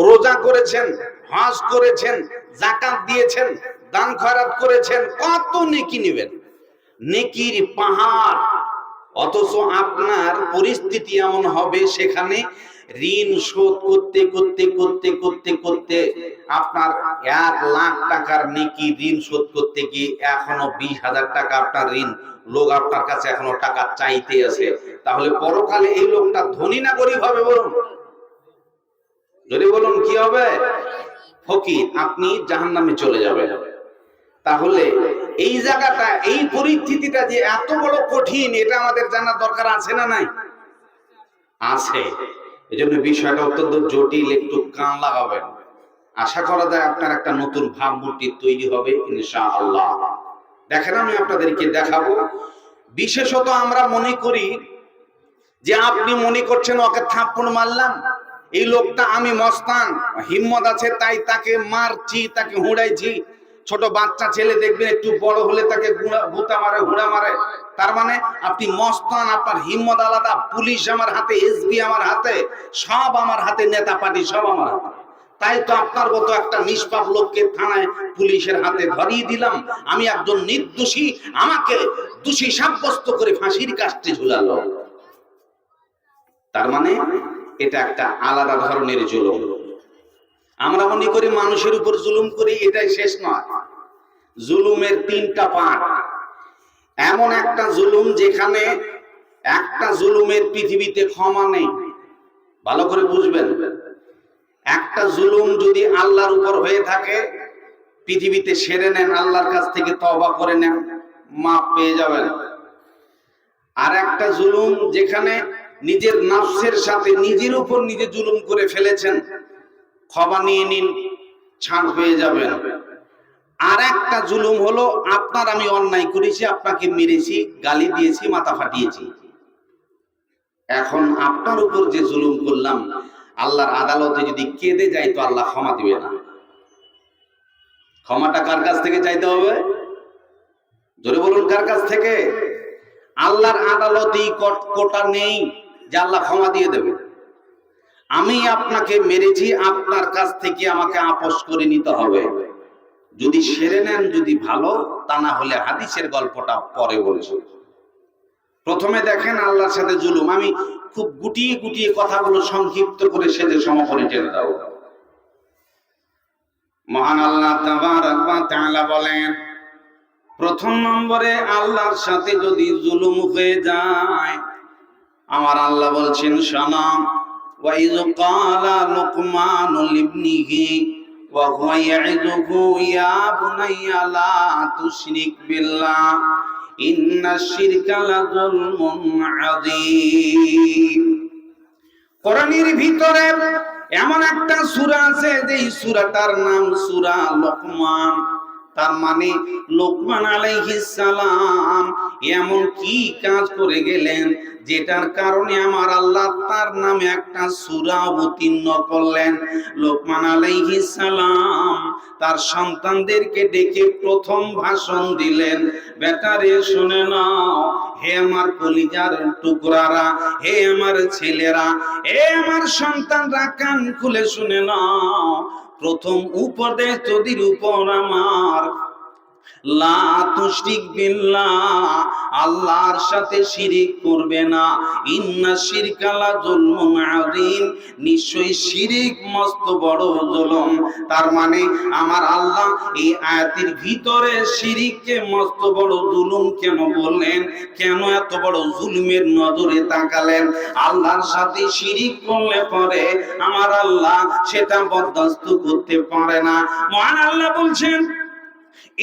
রোজা করেছেন, হজ করেছেন, যাকাত দিয়েছেন, দান খয়রাত করেছেন, কত নেকি নেবেন, নেকির পাহাড়। অথচ আপনার পরিস্থিতি এমন হবে সেখানে ঋণ শোধ করতে করতে করতে করতে করতে আপনার 1,00,000 টাকার নেকি ঋণ শোধ করতে গিয়ে এখনো 20,000 টাকা আপনার ঋণ, লোক আপনার কাছে এখনো টাকা চাইতে আছে। তাহলে পরকালে এই লোকটা ধনী না গরিব হবে বলুন? যদি বলুন কি হবে? ফকির, আপনি জাহান্নামে চলে যাবেন। তাহলে এই জায়গাটা, এই পরিস্থিতিটা যে এত বড় কঠিন, এটা আমাদের জানার দরকার আছে না নাই? আছে। এজন্য বিষয়টা অত্যন্ত জটিল, একটু কান লাগাবেন। আশা করা যায় আপনার একটা নতুন ভাবমূর্তি তৈরি হবে ইনশাআল্লাহ। দেখেন, আমি আপনাদেরকে দেখাবো। বিশেষত আমরা মনে করি যে আপনি মনে করছেন ওকে থাপ্পড় মারলাম, এই লোকটা আমি মস্তান, হিম্মত আছে তাই তাকে মারছি, তাকে হুড়াইছি। ছোট বাচ্চা ছেলে দেখবেন একটু বড় হলে তাকে গুতা মারে, হুড়া মারে। তার মানে আপনি মস্তান, আপনার হিম্মত আলাদা। পুলিশ আমার হাতে, এসবি আমার হাতে, সব আমার হাতে, নেতা পার্টি সব আমার হাতে। তাই তো আপনার মতো একটা নিষ্পাপ লোককে থানায় পুলিশের হাতে ধরিয়ে দিলাম। আমি একজন নির্দোষী, আমাকে দোষী সাব্যস্ত করে ফাঁসির কাস্টে ঝুলালো। তার মানে এটা একটা আলাদা ধরনের জুলুম। আমরা মনে করি মানুষের উপর জুলুম করি, এটাই শেষ নয়। জুলুমের 3টা পার্ট। এমন একটা জুলুম যেখানে একটা জুলুমের পৃথিবীতে ক্ষমা নেই। ভালো করে বুঝবেন, একটা জুলুম যদি আল্লাহর উপর হয়ে থাকে, পৃথিবীতে সেরে নেন, আল্লাহর কাছ থেকে তওবা করে নেন, মাফ পেয়ে যাবেন। আর একটা জুলুম যেখানে নিজের নফসের সাথে নিজের উপর নিজে জুলুম করে ফেলেছেন, ক্ষমা নিয়ে নিন, ছাড় পেয়ে যাবেন। আর একটা জুলুম হলো আপনার আমি অন্যায় করেছি, আপনাকে মেরেছি, গালি দিয়েছি, মাথা ফাটিয়েছি। এখন আপনার উপর যে জুলুম করলাম, আল্লাহর আদালতে যদি কেঁদে যাই তো আল্লাহ ক্ষমা দিবে না। ক্ষমাটা কার কাছ থেকে চাইতে হবে? জোরে বলুন, কার কাছ থেকে? আল্লাহর আদালতেই কোটা নেই যে আল্লাহ ক্ষমা দিয়ে দেবে। আমি আপনাকে মেরেছি, আপনার কাছ থেকে আমাকে আপোষ করে নিতে হবে। যদি সেরে নেন যদি ভালো, তা না হলে হাদিসের গল্পটা পরে বলছি। প্রথমে দেখেন আল্লাহর সাথে জুলুম। আমি খুব গুটিয়ে গুটিয়ে কথাগুলো সংক্ষিপ্ত করে সেজে সমাপনী টেনে দাও। মহান আল্লাহ তাবারক ওয়া তাআলা বলেন, প্রথম নম্বরে আল্লাহর সাথে যদি জুলুম হয়ে যায়, আমার আল্লাহ বলছেন সালাম, ওয়া ইয ক্বালা লুকমানু লিবনিহি ওয়া হুয়া ইয়াইযুহু ইয়া বুনাইয়া লা তুশরিক বিল্লাহ ইন্নাশ শিরকা লাযুলমুন আযীম। কোরআনের ভিতরে এমন একটা সূরা আছে, যেই সূরাটার নাম সূরা লোকমান। তার মানে লোকমান আলাইহিস সালাম এমন কি কাজ করে গেলেন যেটার কারণে আমার আল্লাহ তার নামে একটা সূরা অবতীর্ণ করলেন। লোকমান আলাইহিস সালাম তার সন্তানদেরকে ডেকে প্রথম ভাষণ দিলেন, বেটারে শুনে নাও, হে আমার কলিজার টুকরারা, হে আমার ছেলেরা, হে আমার সন্তানরা, কান খুলে শুনে নাও। প্রথম উপদেশ তোদের উপর আমার, লা তুশরিক বিল্লাহ, আল্লাহর সাথে শিরিক করবে না। ইন্না শিরকা লাযুলমুন আযীম, নিশ্চয়ই শিরিক মস্ত বড় জুলুম। তার মানে আমার আল্লাহ এই আয়াতের ভিতরে শিরিককে মস্ত বড় জুলুম কেন বললেন, কেন এত বড় জুলুমের নজরে তাকালেন? আল্লাহর সাথে শিরিক করলে পরে আমার আল্লাহ সেটা বরদাস্ত করতে পারে না। মহান আল্লাহ বলছেন,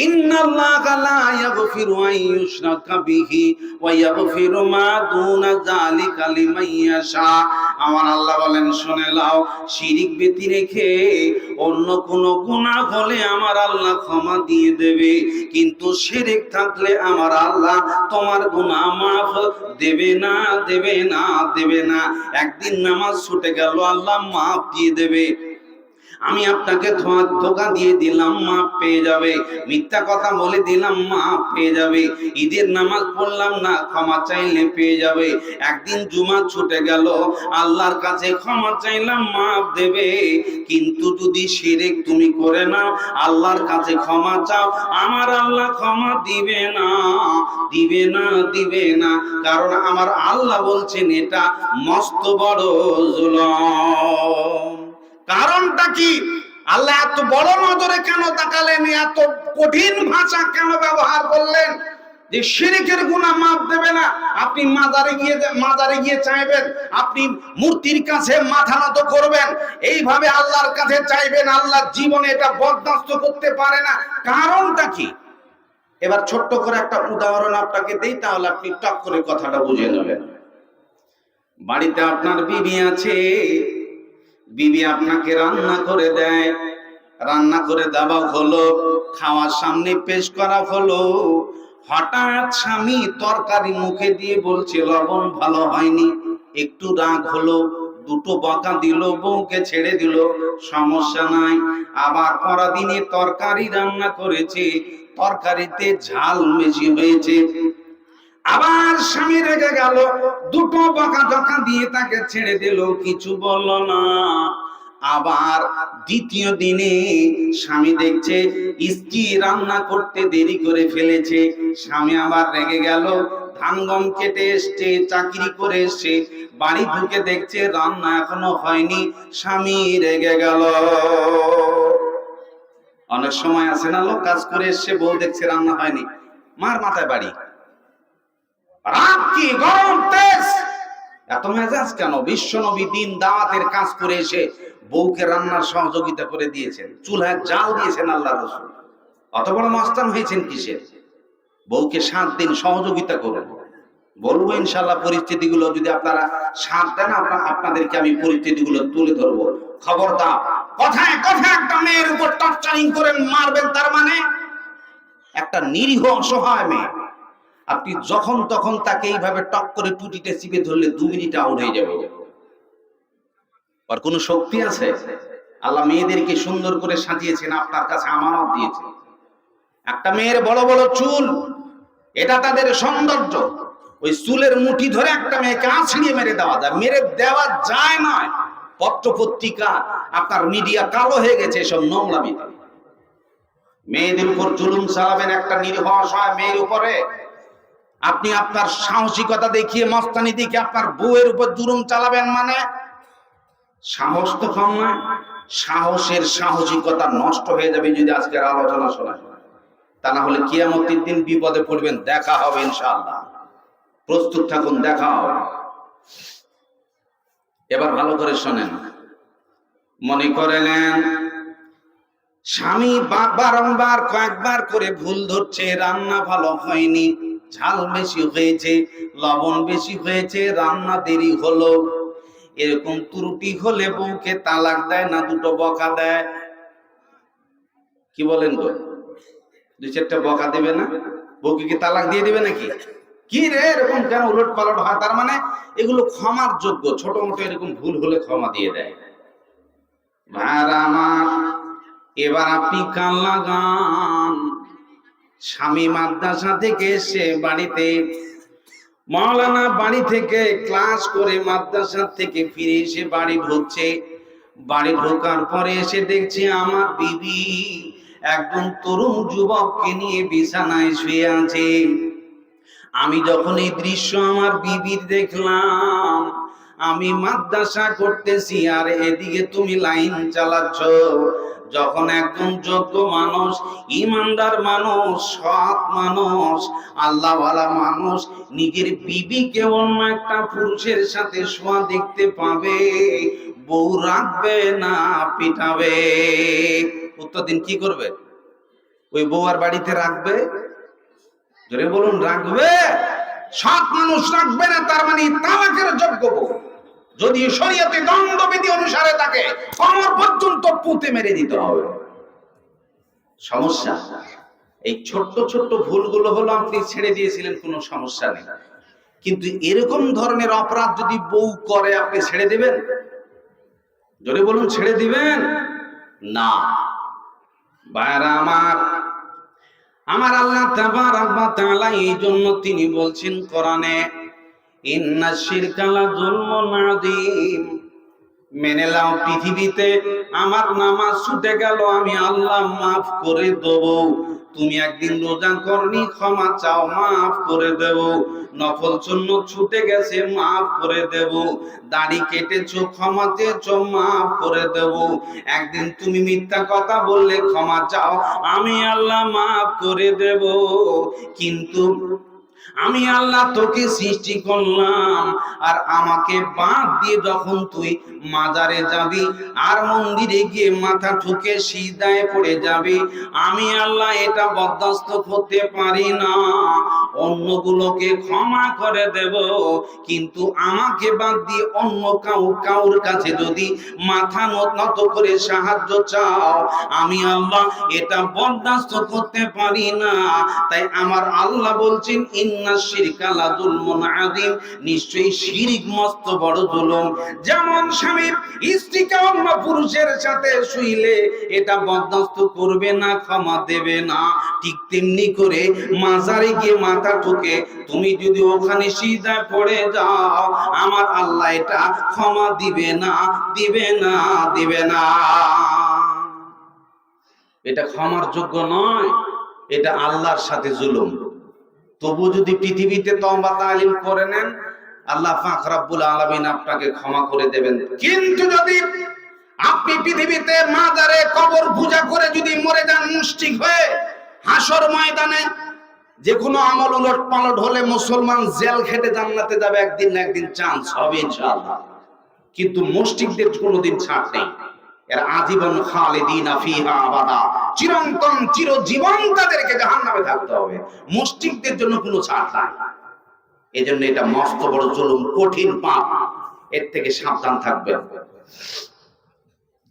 ইন্নাল্লাহা লা ইয়াগফিরু আন ইউশরাকা বিহি ওয়া ইয়াগফিরু মা দুনা যালিকা লিমান ইয়াশা। আমার আল্লাহ বলেন, শুনে নাও, শিরিক ব্যতি রেখে অন্য কোন গুনাহ হলে আমার আল্লাহ ক্ষমা দিয়ে দেবে, কিন্তু শিরিক থাকলে আমার আল্লাহ তোমার গুনাহ মাফ দেবে না, দেবে না, দেবে না। একদিন নামাজ ছুটে গেল, আল্লাহ মাফ দিয়ে দেবে। আমি আপনাকে ধোঁকা দিয়ে দিলাম, মাপ পেয়ে যাবে। মিথ্যা কথা বলে দিলাম, মাপ পেয়ে যাবে। ঈদের নামাজ পড়লাম না, ক্ষমা চাইলে পেয়ে যাবে। একদিন জুমা ছুটে গেল, আল্লাহর কাছে ক্ষমা চাইলাম, মাপ দেবে। কিন্তু যদি শিরক তুমি করে নাও, আল্লাহর কাছে ক্ষমা চাও, আমার আল্লাহ ক্ষমা দিবে না, দিবে না, দিবে না। কারণ আমার আল্লাহ বলছেন এটা মস্ত বড় জুলুম। কারণটা কি? আল্লাহ এত বড় নজরে কেন তাকালেন, এত কঠিন ভাষা কেন ব্যবহার করলেন যে শিরকের গুনাহ মাফ দেবে না? আপনি মাজারে গিয়ে চাইবেন, আপনি মূর্তির কাছে মাথা নত করবেন, এইভাবে আল্লাহর কাছে চাইবেন, আল্লাহ জীবনে এটা বরদাস্ত করতে পারে না। কারণটা কি? এবার ছোট্ট করে একটা উদাহরণ আপনাকে দেই, তাহলে আপনি টক করে কথাটা বুঝে নেবেন। বাড়িতে আপনার বিবি আছে, বিবি আপনাকে রান্না করে দেয়, রান্না করে দেওয়া হলো, খাওয়ার সামনে পেশ করা হলো। হঠাৎ স্বামী তরকারি মুখে দিয়ে বলছে লবণ ভালো হয়নি, একটু রাগ হলো, দুটো বকা দিল, বউকে ছেড়ে দিল, সমস্যা নাই। আবার পরদিনে তরকারি রান্না করেছে, তরকারিতে ঝাল বেশি হয়েছে, আবার স্বামী রেগে গেল, দুটো বকা দিয়ে তাকে ছেড়ে দিল, কিছু বলল না। আবার দ্বিতীয় দিনে স্বামী দেখছে স্ত্রী রান্না করতে দেরি করে ফেলেছে, স্বামী আবার রেগে গেল, ধান গম কেটে এসছে, চাকরি করে এসছে, বাড়ি ঢুকে দেখছে রান্না এখনো হয়নি, স্বামী রেগে গেল। অনেক সময় আছে না, লোক কাজ করে এসছে, বউ দেখছে রান্না হয়নি, মার মাথায় বাড়ি, রাত কি গরম তেজ, এত মেজাজ কেন? বিশ্ব নবী দিন দাওয়াতের কাজ করে এসে বউকে রান্নার সহযোগিতা করে দিয়েছেন, চুলায় জাল দিয়েছেন আল্লাহ রাসূল, অত বড় মস্তান হয়েছেন কিসের? বউকে 7 দিন সহযোগিতা করুন। বলবো ইনশাআল্লাহ পরিস্থিতিগুলো যদি আপনারা সাথ দেন, আপনাদেরকে আমি পরিস্থিতিগুলো তুলে ধরবো। খবরদার, কথায় কথায় একটা মেয়ের উপর টর্চারিং করেন, মারবেন, তার মানে একটা নিরীহ অসহায় মেয়ে, আপনি যখন তখন তাকে এইভাবে টক করে টুটিতে চিপে ধরলে 2 মিনিট আউট হয়ে যাবে। আর কোন শক্তি আছে? আল্লাহ মেয়েদেরকে সুন্দর করে সাজিয়েছেন, আপনার কাছে আমানত দিয়েছেন। একটা মেয়ের বড় বড় চুল, এটা তাদের সৌন্দর্য। ওই চুলের মুঠি ধরে একটা মেয়েকে আছড়িয়ে মেরে দেওয়া যায়, মেরে দেওয়া যায় নয়। পত্র পত্রিকা, আপনার মিডিয়া কালো হয়ে গেছে এসব নোংরামিতে। মেয়েদের উপর জুলুম চালাবেন একটা নিরীহ অসহায় মেয়ের উপরে? আপনি আপনার সাহসিকতা দেখিয়ে, মস্তানি দেখিয়ে আপনার বউয়ের উপর জুলুম চালাবেন, মানে সাহস তো কম নয়। সাহসের সাহসিকতা নষ্ট হয়ে যাবে যদি আজকের আলোচনা শোনা, তা না হলে কিয়ামতের দিন বিপদে পড়বেন। দেখা হবে ইনশাআল্লাহ, প্রস্তুত থাকুন, দেখা হবে। এবার ভালো করে শোনেন। মনে করে নেন স্বামী বারংবার কয়েকবার করে ভুল ধরছে, রান্না ভালো হয়নি, ঝাল বেশি হয়েছে, লবণ বেশি হয়েছে, রান্না দেরি হলো। এরকম ত্রুটি হলে বউকে তালাক দেয় না 2টো বকা দেয়? কি বলেন গো? 2-4টা বকা দেবে না? বউকে কি তালাক দিয়ে দিবে নাকি? কি রে, এরকম কেন উলট পালট হয়? তার মানে এগুলো ক্ষমার যোগ্য, ছোট মোটো এরকম ভুল হলে ক্ষমা দিয়ে দেয়। ভাইরা আমার, এবার আপনি কান লাগান। স্বামী মাদ্রাসা থেকে এসে বাড়িতে, মাওলানা বাড়ি থেকে ক্লাস করে মাদ্রাসা থেকে ফিরে এসে বাড়ি ঢুকছে। বাড়ি ঢোকার পরে এসে দেখছে আমার বিবি একজন তরুণ যুবককে নিয়ে বিছানায় শুয়ে আছে। আমি যখন এই দৃশ্য আমার বিবির দেখলাম, আমি মাদ্রাসা করতেছি আর এদিকে তুমি লাইন চালাচ্ছ। যখন একজন যোগ্য মানুষ, ইমানদার মানুষ, সৎ মানুষ, আল্লাহওয়ালা মানুষ নিজের বিবিকে অন্য একটা পুরুষের সাথে শোয়া দেখতে পাবে, বউ রাখবে না পিটাবে? উত্তর দিন, কি করবে? ওই বউ আর বাড়িতে রাখবে? জোরে বলুন, রাখবে? সৎ মানুষ রাখবে না, তার মানে তালাকের যোগ্য বউ। যদি শরীয়তে দণ্ডবিধি অনুসারে তাকে কমর পর্যন্ত পুঁতে মেরে দিতে হবে। সমস্যা এই ছোট্ট ছোট্ট ভুলগুলো হলো আপনি ছেড়ে দিয়েছিলেন, কোনো সমস্যা নেই। কিন্তু এরকম ধরনের অপরাধ যদি বউ করে, আপনি ছেড়ে দিবেন? জোরে বলুন, ছেড়ে দিবেন? না। ভাইরা আমার আল্লাহ তাবারক ওয়া তাআলা এই জন্য তিনি বলছেন কোরআনে, ইন্নাশ শিরকা লাযুলমুন আযীম। মেনে নাও পৃথিবীতে আমার নামাজ ছুটে গেল, আমি আল্লাহ মাফ করে দেব। তুমি একদিন রোজা করনি, ক্ষমা চাও, মাফ করে দেব। নফল সুন্নাত ছুটে গেছে, মাফ করে দেব। দাড়ি কেটেছো, ক্ষমা চেয়েছো, মাফ করে দেব। একদিন তুমি মিথ্যা কথা বললে, ক্ষমা চাও, আমি আল্লাহ মাফ করে দেব। কিন্তু আমি আল্লাহ তোকে সৃষ্টি করলাম, আর আমাকে বাদ দিয়ে যখন তুই মাজারে যাবি আর মন্দিরে গিয়ে মাথা ঠুকে সিজদায় পড়ে যাবি, আমি আল্লাহ এটা বরদাস্ত করতে পারি না। অন্যগুলোকে ক্ষমা করে দেব, কিন্তু আমাকে বাদ দিয়ে অন্য কাউর কাছে যদি মাথা নত করে সাহায্য চাও, আমি আল্লাহ এটা বরদাস্ত করতে পারি না। তাই আমার আল্লাহ বলছেন, ইন্নাশ শিরকা লাযুলমুন আযীম, নিশ্চয়ই শিরক মস্ত বড় জুলুম। যেমন স্বামী স্ত্রীকে অন্য পুরুষের সাথে শুইলে এটা বরদাস্ত করবে না, ক্ষমা দেবে না, ঠিক তেমনি করে মাজারে গিয়ে মাথা ঠুকে তুমি যদি ওখানে সিজদায় পড়ে যাও, আমার আল্লাহ এটা ক্ষমা দিবে না, দিবে না, দিবে না। এটা ক্ষমার যোগ্য নয়, এটা আল্লাহর সাথে জুলুম। তবু যদি পৃথিবীতে তওবা তালিম করে নেন, আল্লাহ পাক রব্বুল আলামিন আপনাকে ক্ষমা করে দেবেন। কিন্তু যদি আপনি পৃথিবীতে মাজারে কবর পূজা করে যদি মরে যান মুশরিক হয়ে, হাসর ময়দানে যে কোনো আমল উলট পালট হলে মুসলমান জেল খেটে জান্নাতে যাবে, একদিন না একদিন চান্স হবে ইনশাআল্লাহ। কিন্তু মুশরিকদের কোনোদিন ছাড় নেই, এর আজীবন খালিদিনা ফিহা আবাদা, চিরন্তন চিরজীবন তাদেরকে জাহান্নামে থাকতে হবে। মুশরিকদের জন্য কোনো ছাড় নাই। এজন্য এটা মস্ত বড় জুলুম, কঠিন পাপ, এর থেকে সাবধান থাকবেন।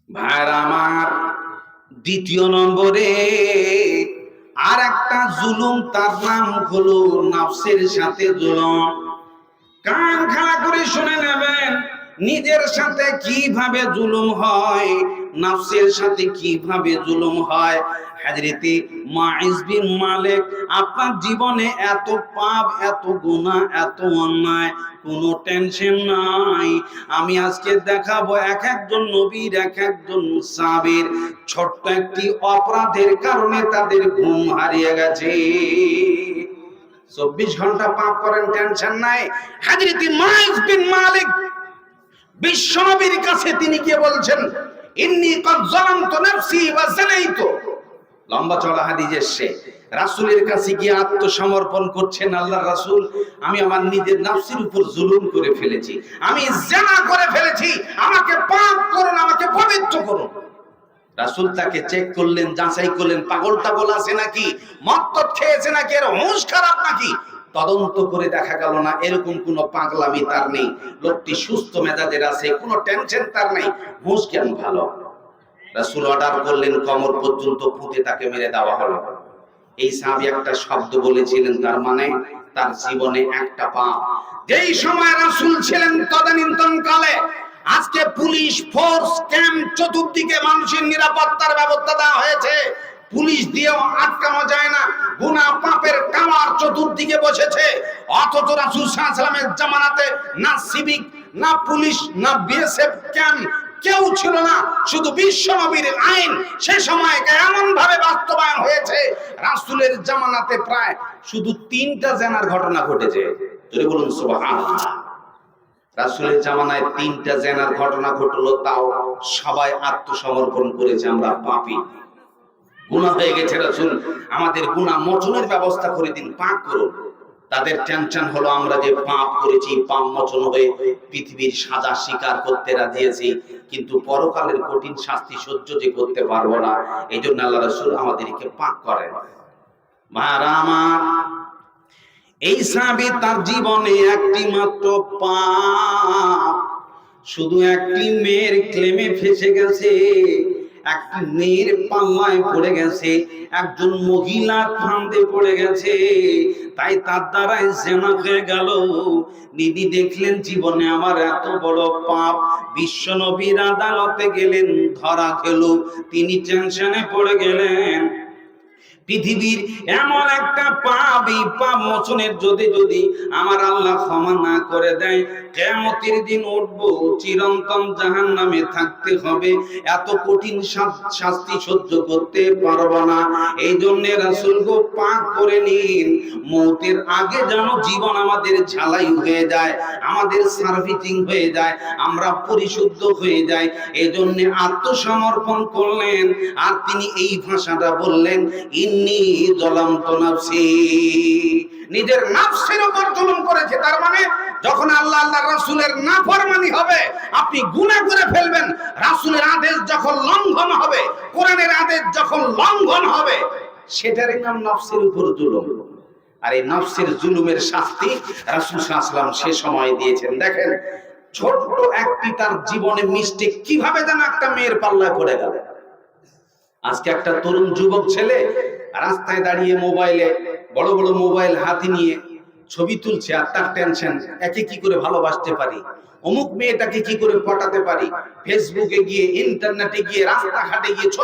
ভাইরা আমার, দ্বিতীয় নম্বরে আর একটা জুলুম, তার নাম হলো নফসের সাথে জুলুম। কান খাড়া করে শুনে নেবেন, নিজের সাথে কিভাবে জুলুম হয়, নফসের সাথে কিভাবে জুলুম হয়। হযরতে মুআইজ বিন মালিক, আপনার জীবনে এত পাপ, এত গুনাহ, এত অন্যায়, কোনো টেনশন নাই। আমি আজকে দেখাবো এক একজন নবীর, এক একজন সাহাবীর ছোট্ট একটি অপরাধের কারণে তাদের ঘুম হারিয়ে গেছে। 24 ঘন্টা পাপ করেন, টেনশন নাই। হযরতে মুআইজ বিন মালিক বিশ্বনবীর কাছে তিনি গিয়ে বলছেন, ইন্নী ক্বাদ যালামতু নাফসি ওয়া যানাইতু। লম্বা চড়া হাদিস এসেছে। রাসূলের কাছে গিয়ে আত্মসমর্পণ করছেন, আল্লাহর রাসূল, আমি আমার নিজের নফসের উপর জুলুম করে ফেলেছি, আমি জিনা করে ফেলেছি, আমাকে পাক করুন, আমাকে পবিত্র করুন। রাসূল তাকে চেক করলেন, যাচাই করলেন, পাগল টাগল আছে নাকি, মদ খেয়েছে নাকি, এর হুঁশ খারাপ নাকি। তদন্ত করে দেখা গেল না, এরকম কোন পাগলামি তার নেই, লোকটি সুস্থ মেজাজের আছে, কোনো টেনশন তার নেই, হুঁশ জ্ঞান ভালো। রাসূল অর্ডার করলেন, কমর পর্যন্ত পুঁতে তাকে মেরে দেওয়া হলো। এই সাহাবী একটা শব্দ বলেছিলেন, তার মানে তার জীবনে একটা পাপ। যেই সময় রাসূল ছিলেন তদানীন্তন কালে, আজকে পুলিশ ফোর্স ক্যাম্প, চতুর্দিকে মানুষের নিরাপত্তার ব্যবস্থা দেওয়া হয়েছে, পুলিশ দিয়েও আটকানো যায় না, গুনাহ পাপের কামার চতুর্দিকে বসেছে। অথচ রাসূল সাল্লাল্লাহু আলাইহি ওয়াসাল্লামের জামানাতে না সিভিক, না পুলিশ, না বিএসএফ ক্যাম্প, কেউ ছিল না, শুধু বিশ্ব নবীর আইন সে সময় এমন ভাবে বাস্তবায়ন হয়েছে। রাসূলের জামানাতে প্রায় শুধু 3টা জেনার ঘটনা ঘটেছে। যদি বলুন সুবহানাল্লাহ, রাসূলের জামানায় 3টা জেনার ঘটনা ঘটলো, তাও সবাই আত্মসমর্পণ করেছে, আমরা পাপী, গুনাহ হয়ে গেছে, রাসূল আমাদের গুনাহ মোচনের ব্যবস্থা করে দিন, পাক করুন। তাদের টেনশন হলো, আমরা যে পাপ করেছি, পাপ মোচন হয়ে পৃথিবীর সাজা স্বীকার করতে রাজি আছি, কিন্তু পরকালের কঠিন শাস্তি সহ্য যে করতে পারবো না, এই জন্য আল্লাহ রাসূল আমাদেরকে পাক করেন। ভাইরা আমার, এই সাহাবী তার জীবনে একটি মাত্র পাপ, শুধু একটি মেয়ের ক্লেমে ফেসে গেছে, একটি মেয়ের পাল্লায় পড়ে গেছে, একজন মহিলার ফাঁদে পড়ে গেছে, তাই তার দ্বারাই জেনা হয়ে গেল। দিদি দেখলেন জীবনে আমার এত বড় পাপ, বিশ্ব নবীর আদালতে গেলেন, ধরা খেল, তিনি টেনশনে পড়ে গেলেন। পৃথিবীর এমন একটা পাপ, এই পাপ মোচনের যদি আমার আল্লাহ ক্ষমা না করে দেয়, কিয়ামতের দিন উঠবো, চিরন্তন জাহান্নামে থাকতে হবে, এত কঠিন শাস্তি সহ্য করতে পারবো না। এই জন্য রাসূল গো পাক করে নিন, মৌতের আগে যেন জীবন আমাদের ঝালাই হয়ে যায়, আমাদের সার্ভিসিং হয়ে যায়, আমরা পরিশুদ্ধ হয়ে যাই। এই জন্য আত্মসমর্পণ করলেন, আর তিনি এই ভাষাটা বললেন, ইন্নী যালামতু নাফসি, নিজের নফসের উপর জুলুম করেছে। তার মানে যখন আল্লাহ আল্লাহর রাসূলের নাফরমানি হবে, আপনি গুনাহ করে ফেলবেন, রাসূলের আদেশ যখন লঙ্ঘন হবে, কোরআনের আদেশ যখন লঙ্ঘন হবে, সেটারই নাম নফসের উপর জুলুম। আর এই নফসের জুলুমের শাস্তি রাসূল সাল্লাল্লাহু আলাইহি ওয়াসাল্লাম সে সময় দিয়েছেন। দেখেন ছোট্ট একটি তার জীবনে মিস্টেক কিভাবে যেন একটা মেয়ের পাল্লায় পড়ে গেল। আজকে একটা তরুণ যুবক ছেলে রাস্তায় দাঁড়িয়ে মোবাইলে, বড় বড় মোবাইল হাতে নিয়ে ছবি তুলছে, আর তার টেনশন, একে কি করে ভালোবাসতে পারি, অমুক মেয়েটাকে কি করে পটাতে পারি, ফেসবুকে গিয়ে, ইন্টারনেটে গিয়ে, রাস্তাঘাটে গিয়ে